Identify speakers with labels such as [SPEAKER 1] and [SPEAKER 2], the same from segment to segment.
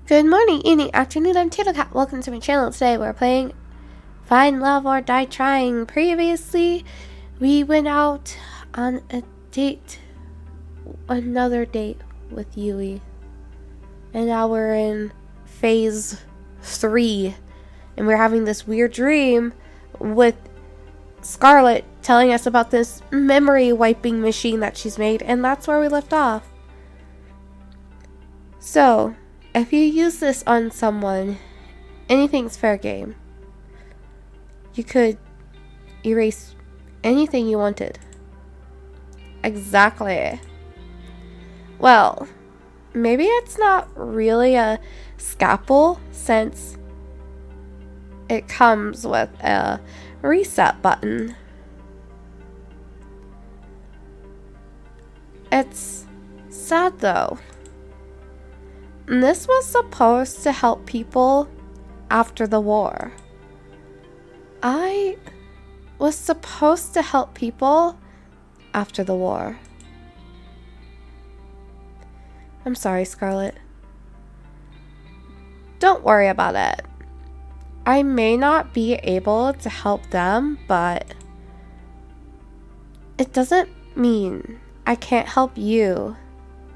[SPEAKER 1] Good morning, evening, afternoon, I'm Tato Cat. Welcome to my channel. Today we're playing Find Love or Die Trying. Previously, we went out on a date, another date with Yui. And now we're in phase 3. And we're having this weird dream with Scarlet telling us about this memory wiping machine that she's made. And that's where we left off. So, if you use this on someone, anything's fair game. You could erase anything you wanted. Exactly. Well, maybe it's not really a scalpel since it comes with a reset button. It's sad though. And this was supposed to help people after the war. I was supposed to help people after the war. I'm sorry, Scarlet. Don't worry about it. I may not be able to help them, but it doesn't mean I can't help you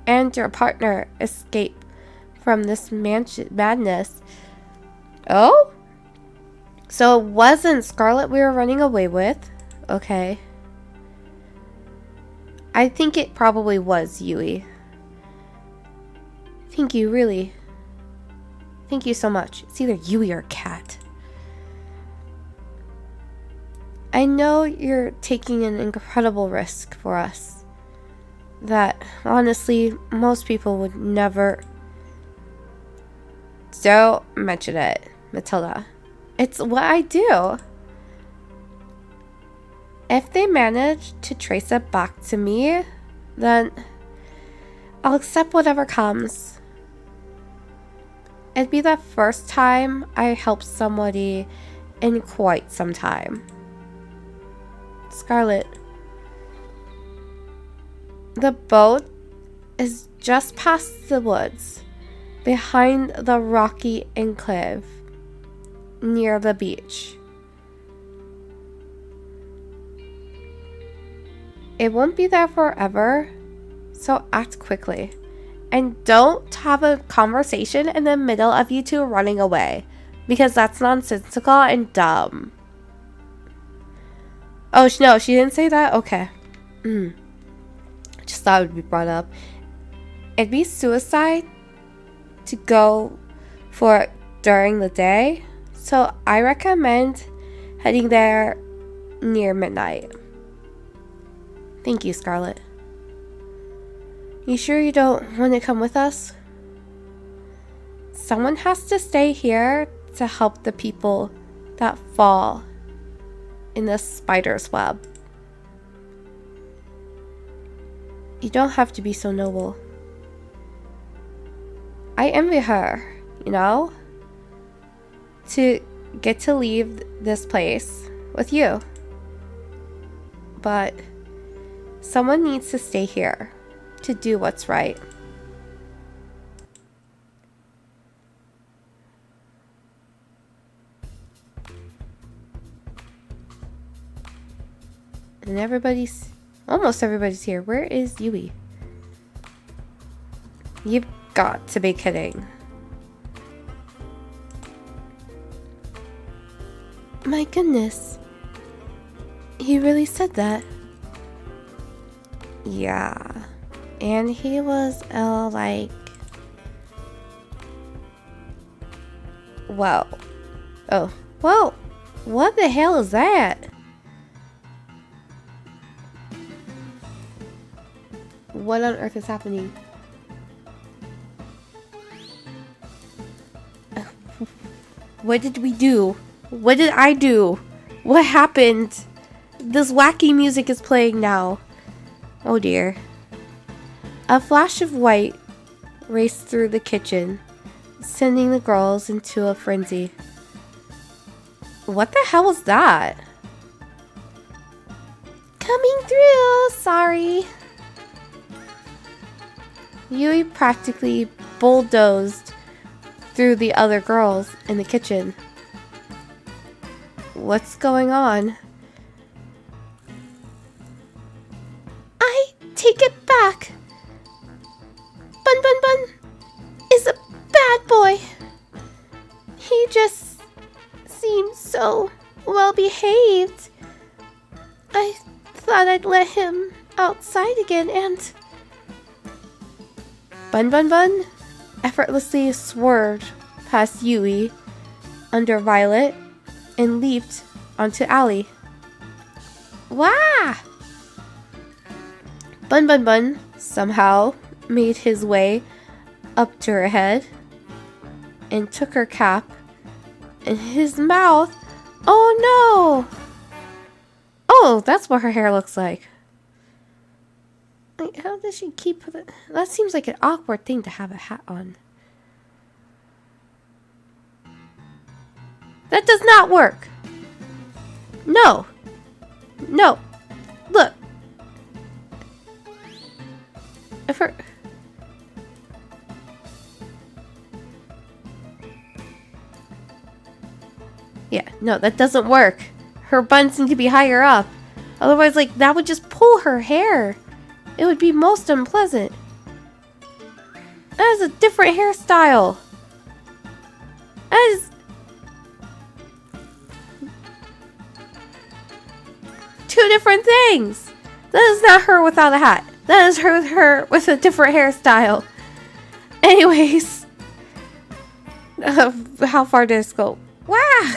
[SPEAKER 1] and your partner escape from this madness. Oh? So it wasn't Scarlet we were running away with. Okay. I think it probably was Yui. Thank you, really. Thank you so much. It's either Yui or Cat. I know you're taking an incredible risk for us that, honestly, most people would never. Don't mention it, Matilda. It's what I do. If they manage to trace it back to me, then I'll accept whatever comes. It'd be the first time I helped somebody in quite some time. Scarlet, the boat is just past the woods, behind the rocky enclave, near the beach. It won't be there forever, so act quickly. And don't have a conversation in the middle of you two running away, because that's nonsensical and dumb. Oh, no, she didn't say that? Okay. Just thought it would be brought up. It'd be suicide to go for it during the day, so I recommend heading there near midnight. Thank you, Scarlet. You sure you don't want to come with us? Someone has to stay here to help the people that fall in the spider's web. You don't have to be so noble. I envy her, you know? To get to leave this place with you. But someone needs to stay here to do what's right. And almost everybody's here. Where is Yui? You've got to be kidding. My goodness. He really said that. Yeah. And he was like, whoa. Oh, whoa. What the hell is that? What on earth is happening? What did we do? What did I do? What happened? This wacky music is playing now. Oh dear. A flash of white raced through the kitchen, sending the girls into a frenzy. What the hell was that? Coming through, sorry. Yui practically bulldozed through the other girls in the kitchen. What's going on? I take it back. Bun Bun Bun is a bad boy. He just seems so well behaved. I thought I'd let him outside again and... Bun Bun Bun effortlessly swerved past Yui under Violet and leaped onto Allie. Wah! Bun Bun Bun somehow made his way up to her head and took her cap in his mouth. Oh no! Oh, that's what her hair looks like. Like, how does she keep it? That seems like an awkward thing to have a hat on. That does not work. No. No. Look. If her... Yeah, no, that doesn't work. Her buns need to be higher up. Otherwise, like, that would just pull her hair. It would be most unpleasant. That is a different hairstyle. That is... two different things. That is not her without a hat. That is her with a different hairstyle. Anyways. How far did this go? Wow.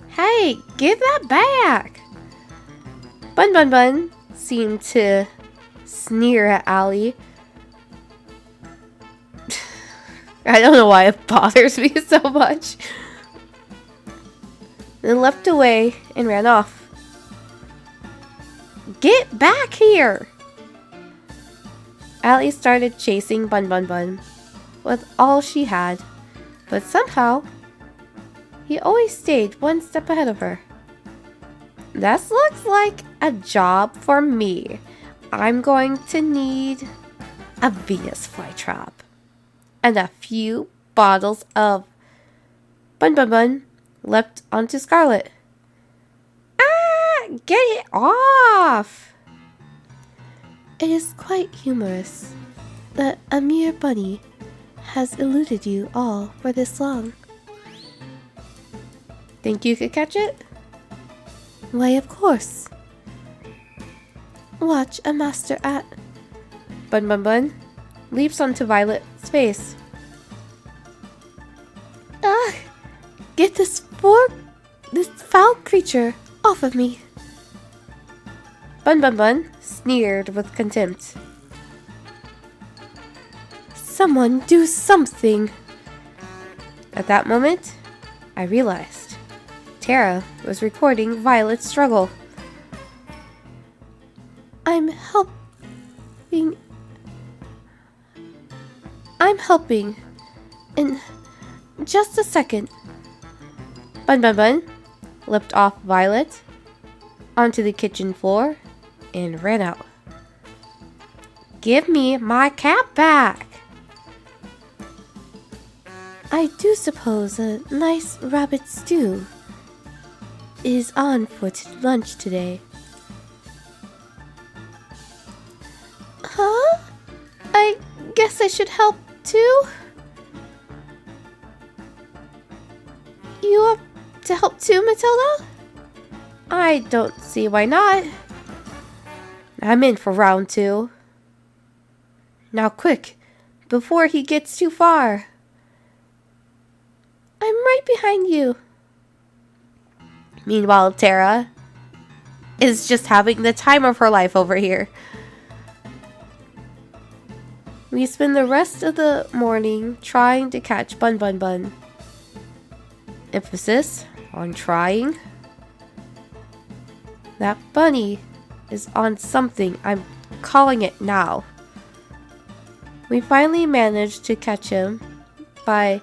[SPEAKER 1] Hey, give that back. Bun Bun Bun seemed to sneer at Allie. I don't know why it bothers me so much. Then leapt away and ran off. Get back here! Allie started chasing Bun Bun Bun with all she had, but somehow he always stayed one step ahead of her. This looks like a job for me. I'm going to need a Venus flytrap and a few bottles of... Bun Bun Bun leapt onto Scarlet. Ah! Get it off! It is quite humorous that a mere bunny has eluded you all for this long. Think you could catch it? Why, of course. Watch a master at... Bun Bun Bun leaps onto Violet's face. Ah! Get this foul creature off of me. Bun Bun Bun sneered with contempt. Someone do something. At that moment, I realized Tara was recording Violet's struggle. I'm helping. In just a second. Bun Bun Bun leapt off Violet onto the kitchen floor and ran out. Give me my cap back! I do suppose a nice rabbit stew is on for lunch today. Huh? I guess I should help too? You up to help too, Matilda? I don't see why not. I'm in for round 2. Now quick, before he gets too far. I'm right behind you. Meanwhile, Tara is just having the time of her life over here. We spend the rest of the morning trying to catch Bun Bun Bun. Emphasis on trying. That bunny is on something. I'm calling it now. We finally managed to catch him by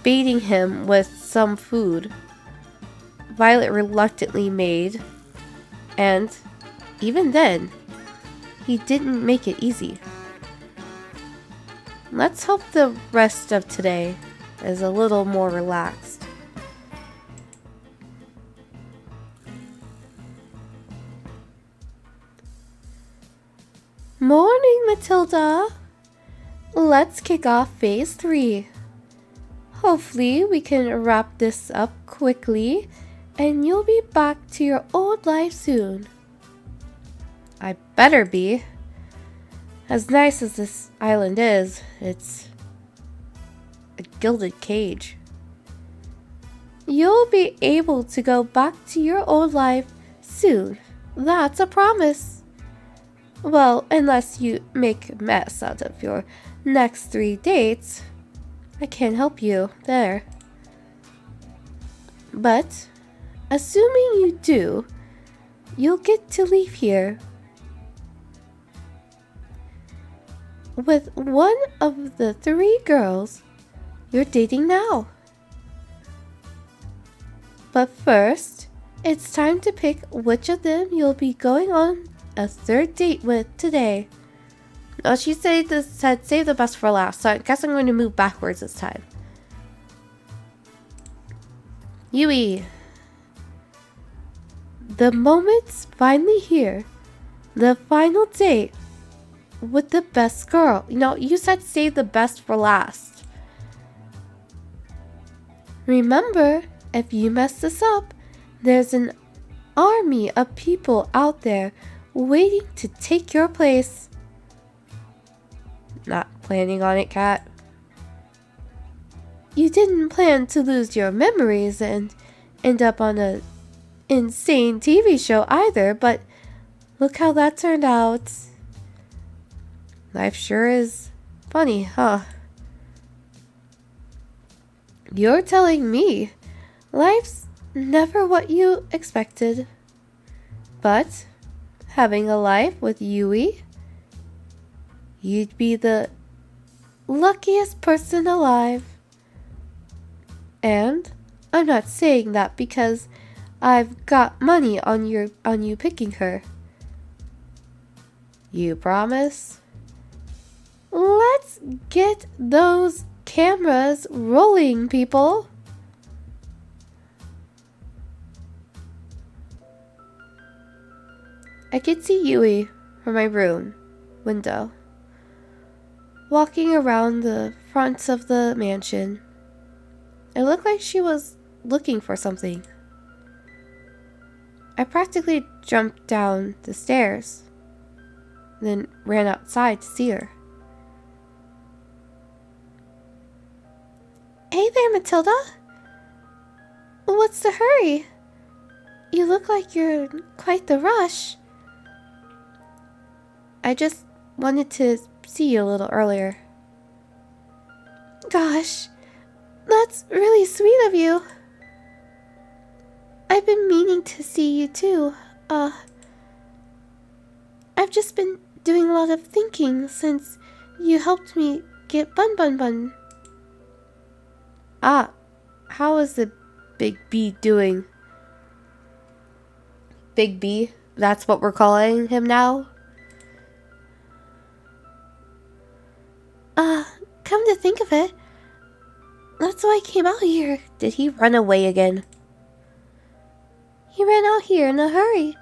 [SPEAKER 1] baiting him with some food Violet reluctantly made, and even then, he didn't make it easy. Let's hope the rest of today is a little more relaxed. Morning, Matilda. Let's kick off phase 3. Hopefully we can wrap this up quickly and you'll be back to your old life soon. I better be. As nice as this island is, it's a gilded cage. You'll be able to go back to your old life soon. That's a promise. Well, unless you make a mess out of your next 3 dates, I can't help you there. But, assuming you do, you'll get to leave here with one of the 3 girls you're dating now. But first, it's time to pick which of them you'll be going on a 3rd date with today. Oh, she said save the best for last, so I guess I'm going to move backwards this time. Yui. The moment's finally here. The final date with the best girl. You know, you said save the best for last. Remember, if you mess this up, there's an army of people out there waiting to take your place. Not planning on it, Cat. You didn't plan to lose your memories and end up on a insane TV show either, but look how that turned out. Life sure is funny, huh? You're telling me life's never what you expected. But having a life with Yui, you'd be the luckiest person alive. And I'm not saying that because I've got money on you picking her. You promise? Let's get those cameras rolling, people. I could see Yui from my room window, walking around the front of the mansion. It looked like she was looking for something. I practically jumped down the stairs, then ran outside to see her. Hey there, Matilda. What's the hurry? You look like you're in quite the rush. I just wanted to see you a little earlier. Gosh, that's really sweet of you. I've been meaning to see you too. I've just been doing a lot of thinking since you helped me get Bun Bun Bun. Ah, how is the Big B doing? Big B? That's what we're calling him now? Come to think of it, that's why I came out here. Did he run away again? He ran out here in a hurry,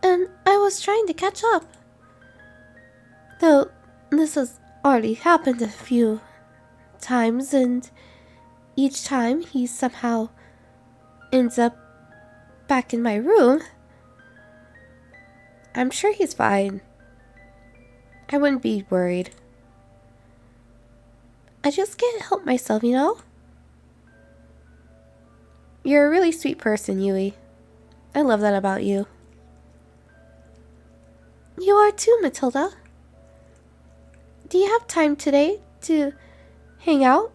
[SPEAKER 1] and I was trying to catch up. Though this has already happened a few times, and each time he somehow ends up back in my room. I'm sure he's fine. I wouldn't be worried. I just can't help myself, you know? You're a really sweet person, Yui. I love that about you. You are too, Matilda. Do you have time today to hang out?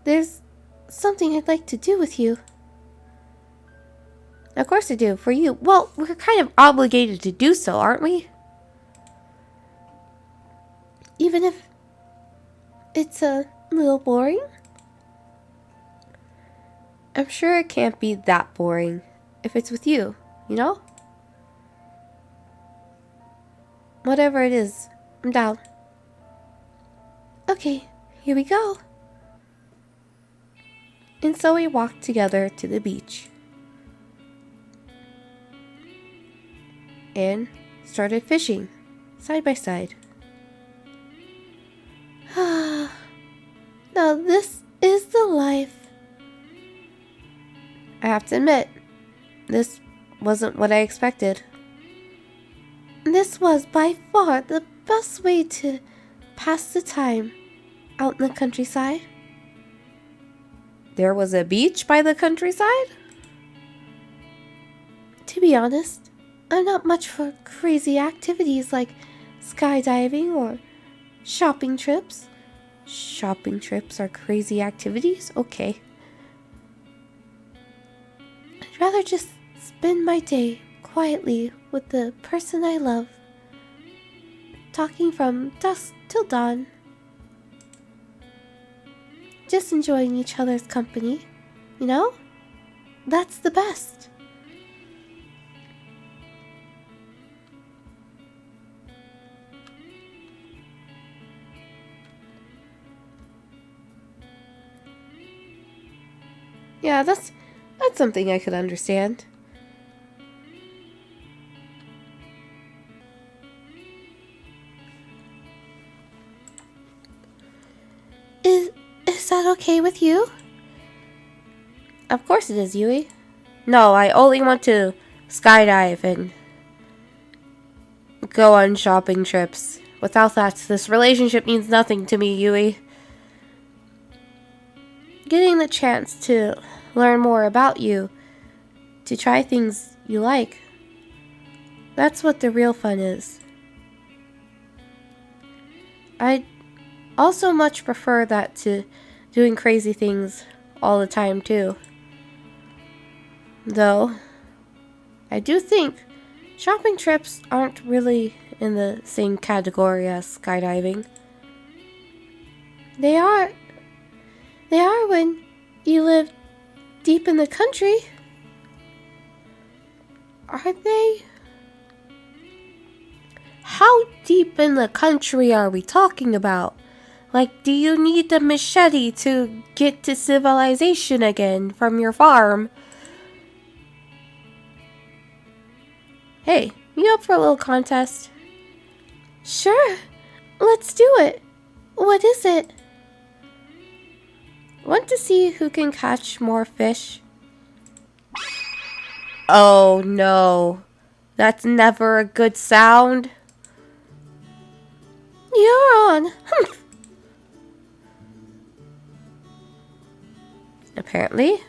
[SPEAKER 1] There's something I'd like to do with you. Of course I do, for you. Well, we're kind of obligated to do so, aren't we? Even if it's a little boring? I'm sure it can't be that boring if it's with you, you know? Whatever it is, I'm down. Okay, here we go. And so we walked together to the beach. And started fishing, side by side. Now this is the life. I have to admit, this wasn't what I expected. This was by far the best way to pass the time out in the countryside. There was a beach by the countryside? To be honest, I'm not much for crazy activities like skydiving or shopping trips. Shopping trips are crazy activities? Okay. I'd rather just spend my day quietly with the person I love, talking from dusk till dawn, just enjoying each other's company, you know? That's the best. Yeah, that's something I could understand. Is that okay with you? Of course it is, Yui. No, I only want to skydive and go on shopping trips. Without that, this relationship means nothing to me, Yui. Getting the chance to learn more about you, to try things you like, that's what the real fun is. I'd also much prefer that to doing crazy things all the time too. Though, I do think shopping trips aren't really in the same category as skydiving. They are when you live deep in the country. Are they? How deep in the country are we talking about? Like, do you need the machete to get to civilization again from your farm? Hey, you up for a little contest? Sure, let's do it. What is it? Want to see who can catch more fish? Oh no, that's never a good sound. You're on. Apparently,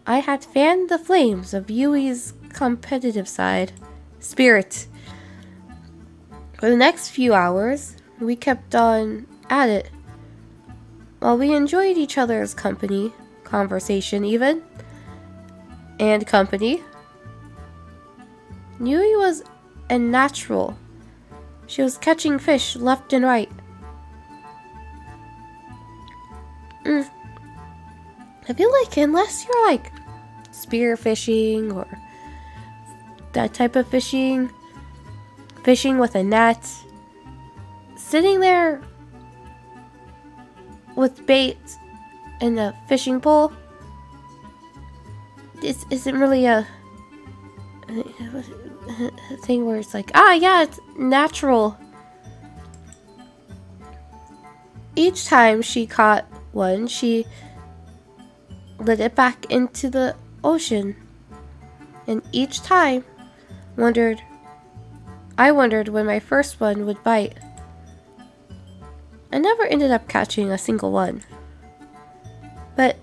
[SPEAKER 1] I had fanned the flames of Yui's competitive side, spirit. For the next few hours, we kept on at it. While we enjoyed each other's company, conversation even, and company, Yui was a natural. She was catching fish left and right. I feel like unless you're like spear fishing or that type of fishing with a net, sitting there with bait and a fishing pole, this isn't really a thing where it's like, yeah, it's natural. Each time she caught one, she let it back into the ocean, and each time I wondered when my first one would bite. I never ended up catching a single one, but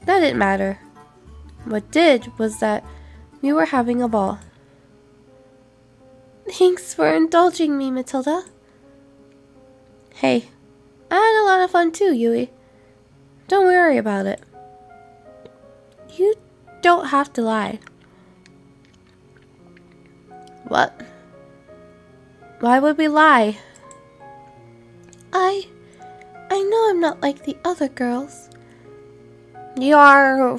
[SPEAKER 1] that didn't matter. What did was that we were having a ball. Thanks for indulging me, Matilda. Hey, I had a lot of fun too, Yui. Don't worry about it. You don't have to lie. What? Why would we lie? I know I'm not like the other girls. You are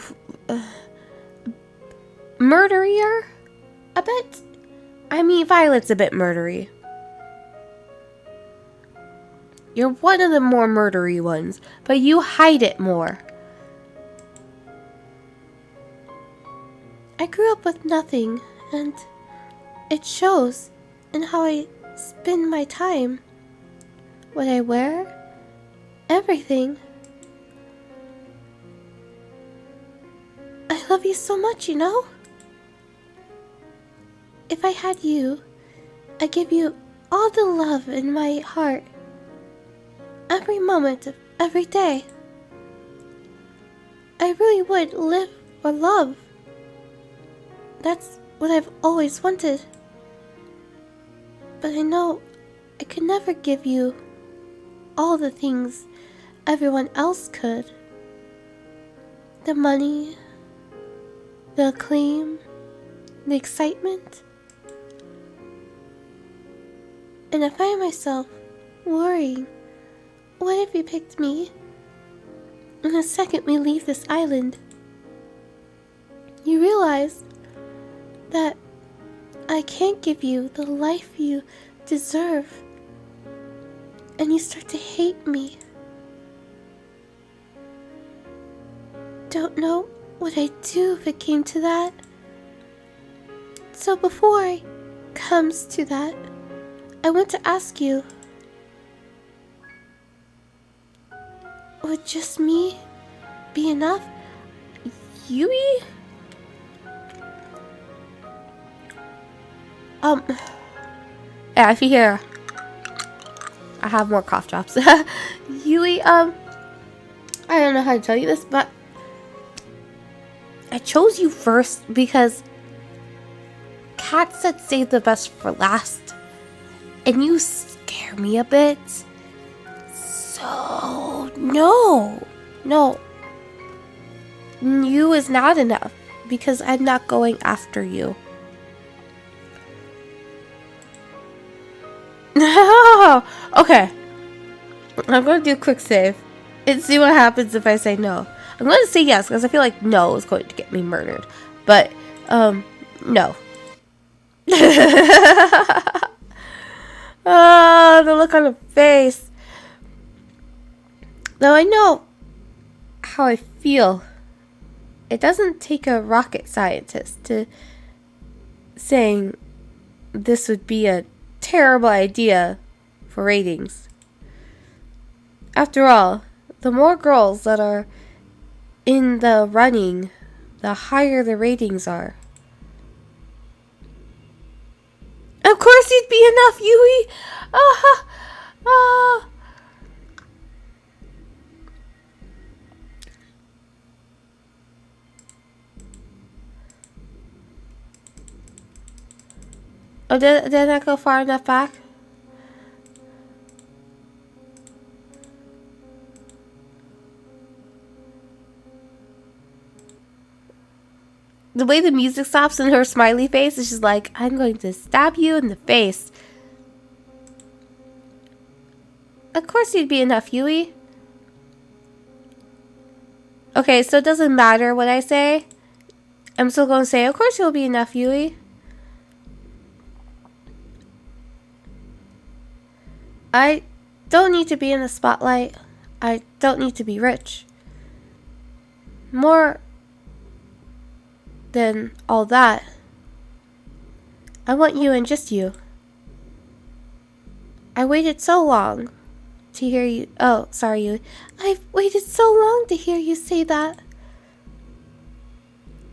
[SPEAKER 1] murderier? A bit? I mean, Violet's a bit murdery. You're one of the more murdery ones, but you hide it more. I grew up with nothing, and it shows in how I spend my time. What I wear, everything. I love you so much, you know? If I had you, I'd give you all the love in my heart. Every moment of every day. I really would live for love. That's what I've always wanted. But I know I could never give you all the things everyone else could. The money, the acclaim, the excitement. And I find myself worrying, what if you picked me? And the second we leave this island, you realize that I can't give you the life you deserve. And you start to hate me. Don't know what I'd do if it came to that. So before it comes to that, I want to ask you, would just me be enough? Yui? Yeah, if you hear, I have more cough drops. Yui, I don't know how to tell you this, but I chose you first because Kat said save the best for last, and you scare me a bit. So, no. You is not enough because I'm not going after you. Okay. I'm going to do a quick save and see what happens if I say no. I'm going to say yes because I feel like no is going to get me murdered. But, no. Oh, the look on her face. Though I know how I feel, it doesn't take a rocket scientist to saying this would be a terrible idea for ratings. After all, the more girls that are in the running, the higher the ratings are. Of course you'd be enough, Yui! Oh, did I go far enough back? The way the music stops and her smiley face is just like, I'm going to stab you in the face. Of course you'd be enough, Yui. Okay, so it doesn't matter what I say. I'm still going to say, of course you'll be enough, Yui. I don't need to be in the spotlight. I don't need to be rich. More than all that, I want you and just you. I waited so long to hear you. Oh, sorry, you. I've waited so long to hear you say that.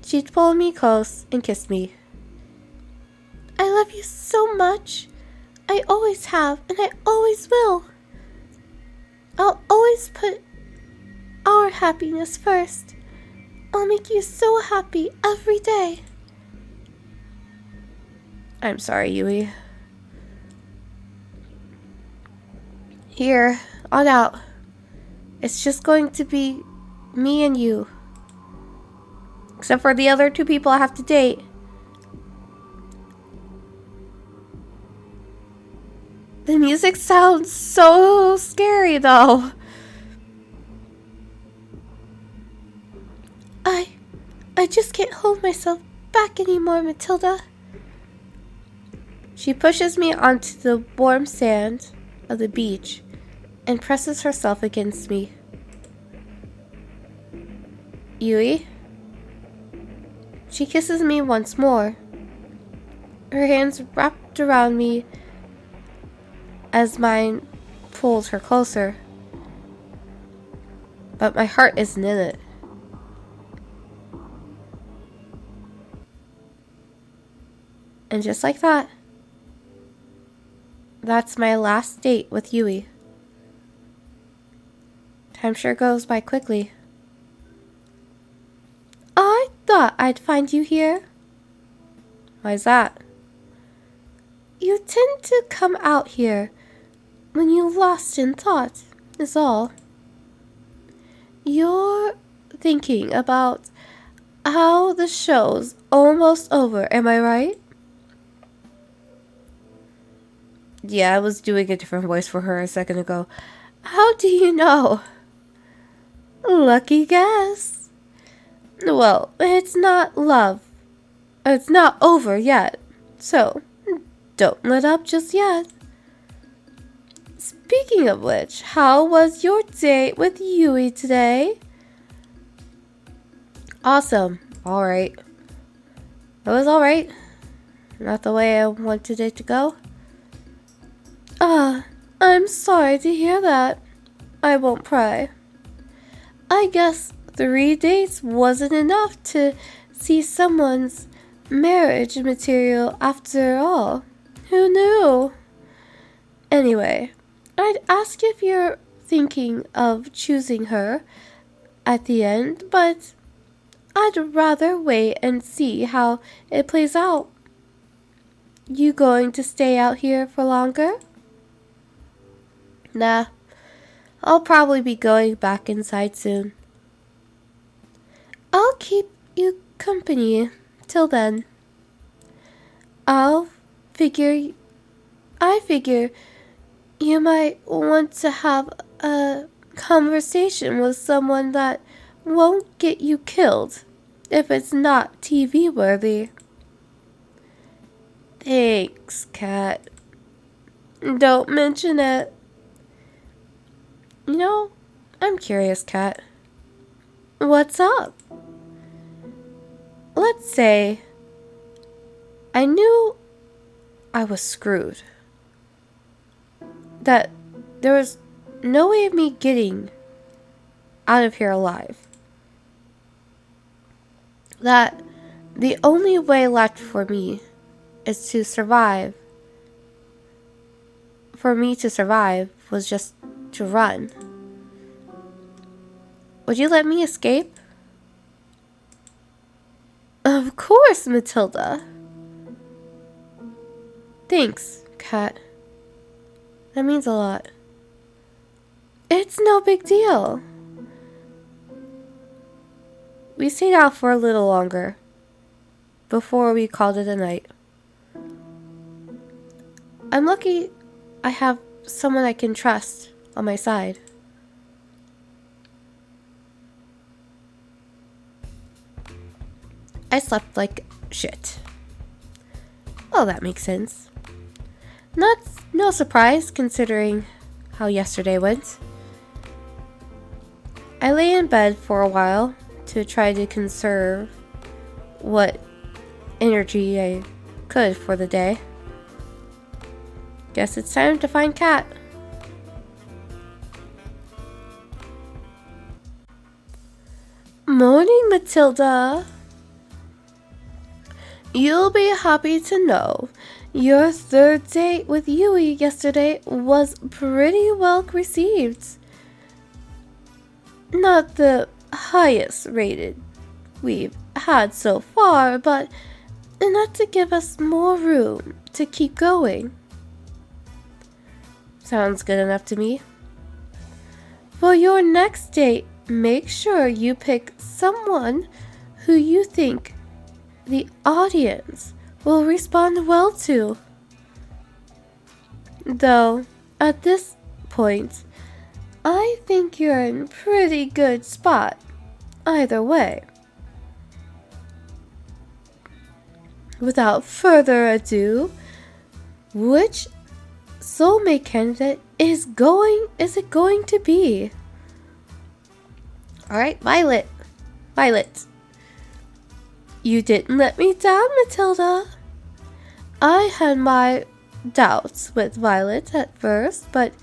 [SPEAKER 1] She pulled me close and kissed me. I love you so much. I always have, and I always will. I'll always put our happiness first. I'll make you so happy every day. I'm sorry, Yui. Here, on out. It's just going to be me and you. Except for the other two people I have to date. The music sounds so scary, though. I just can't hold myself back anymore, Matilda. She pushes me onto the warm sand of the beach and presses herself against me. Yui? She kisses me once more, her hands wrapped around me as mine pulls her closer. But my heart isn't in it. And just like that, that's my last date with Yui. Time sure goes by quickly. I thought I'd find you here. Why's that? You tend to come out here when you're lost in thought, is all. You're thinking about how the show's almost over, am I right? Yeah, I was doing a different voice for her a second ago. How do you know? Lucky guess. Well, it's not love. It's not over yet. So, don't let up just yet. Speaking of which, how was your date with Yui today? Awesome. Alright. It was alright. Not the way I wanted it to go. I'm sorry to hear that. I won't pry. I guess 3 dates wasn't enough to see someone's marriage material after all. Who knew? Anyway, I'd ask if you're thinking of choosing her at the end, but I'd rather wait and see how it plays out. You going to stay out here for longer? Nah, I'll probably be going back inside soon. I'll keep you company till then. I figure you might want to have a conversation with someone that won't get you killed if it's not TV worthy. Thanks, Cat. Don't mention it. You know, I'm curious, Cat. What's up? Let's say I knew I was screwed. That there was no way of me getting out of here alive. That the only way left for me is to survive. For me to survive was just to run. Would you let me escape? Of course, Matilda. Thanks, Cat. That means a lot. It's no big deal. We stayed out for a little longer before we called it a night. I'm lucky I have someone I can trust on my side. I slept like shit. Well, that makes sense. No surprise considering how yesterday went. I lay in bed for a while to try to conserve what energy I could for the day. Guess it's time to find Cat. Morning, Matilda. You'll be happy to know your third date with Yui yesterday was pretty well received. Not the highest rated we've had so far, but enough to give us more room to keep going. Sounds good enough to me. For your next date, make sure you pick someone who you think the audience will respond well to. Though, at this point, I think you're in pretty good spot either way. Without further ado, which soulmate candidate is it going to be? Alright, Violet. Violet. You didn't let me down, Matilda. I had my doubts with Violet at first, but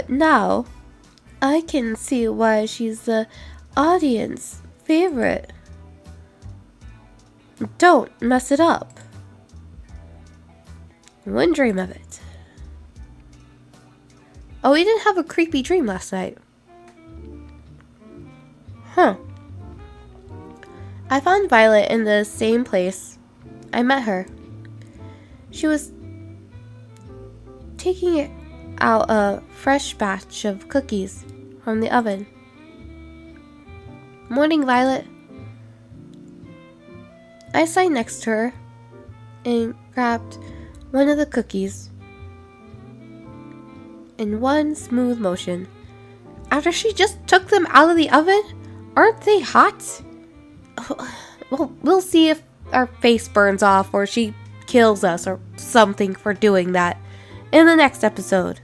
[SPEAKER 1] now I can see why she's the audience favorite. Don't mess it up. One dream of it. Oh, we didn't have a creepy dream last night. Huh. I found Violet in the same place I met her. She was taking out a fresh batch of cookies from the oven. Morning, Violet. I sat next to her and grabbed one of the cookies in one smooth motion. After she just took them out of the oven? Aren't they hot? Well, we'll see if our face burns off or she kills us or something for doing that in the next episode.